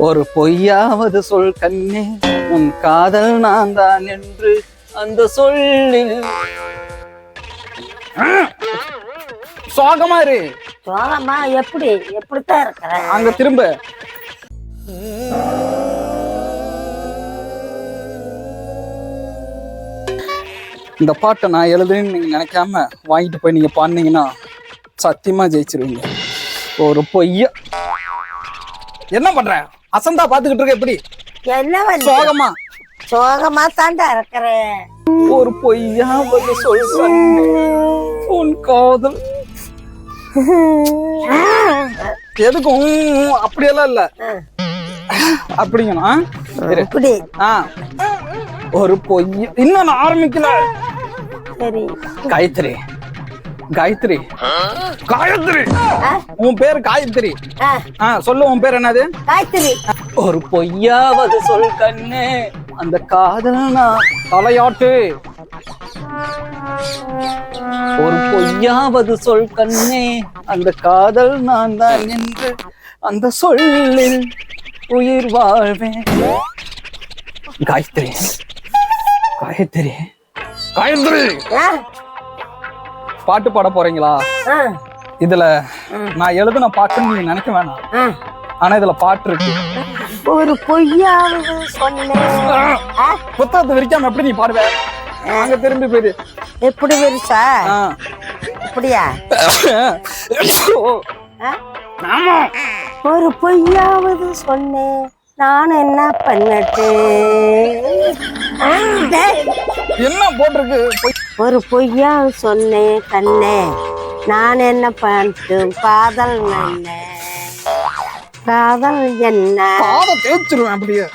ஒரு பொய்யாவது சொல் கண்ணே, உன் காதல் நான் தான் என்று அந்த சொல்லில் சோகமா இரு. சோகமா எப்படித்தான் இருக்கிற? அங்க திரும்ப. இந்த பாட்டை நான் எழுதுன்னு நீங்க நினைக்காம வாங்கிட்டு போய் நீங்க பாடுனீங்கன்னா சத்தியமா ஜெயிச்சிருவீங்க. ஒரு பொய்யா என்ன பண்ற? அசந்தா பாத்துக்கிட்டு இருக்க. எப்படி என்ன சோகமா? சோகமா தாண்டா இருக்கிறேன். ஒரு பொய்யாவது சொல் கண்ணே, உன் காதல் எதுக்கும் அப்படியெல்லாம் இல்ல. அப்படிங்கண்ணா ஒரு பொய் இன்னும் நான் ஆரம்பிக்கல. சரி காயத்ரி, காயத்ரி, காயத்ரி, உன் பேரு காயத்ரி. சொல்லு, உன் பேர் என்னது? காயத்ரி. ஒரு பொய்யாவது சொல் கண்ணே, அந்த காதல் நான் தலையாட்டு. ஒரு பொய்யாவது சொல் கண்ணே, அந்த காதல் நான் தான் என்று அந்த சொல்லில் உயிர் வாழ்வேன். காயத்ரி, காயத்ரி, காயத்ரி, பாட்டு பாட போறீங்களா? இதுல நான் எழுதுன பாட்டுன்னு நீங்க நினைக்க வேணாம். ஆனா இதுல பாட்டு இருக்கு. ஒரு பொய்யாவது சொன்னேன். புத்தகத்தை விரிக்காம எப்படி நீ பாடுவ? அங்க திரும்பி போயிரு. எப்படி விரிச்சா? அப்படியா? ஒரு பொய்யாவது சொன்னேன், நான் என்ன பண்ணட்டு? என்ன போட்டிருக்கு? ஒரு பொய்யா சொன்னேன் கண்ணே, நான் என்ன பண்ணட்டு? காதல் என்ன? காதல் என்ன? தேய்ச்சிருவேன் அப்படியே.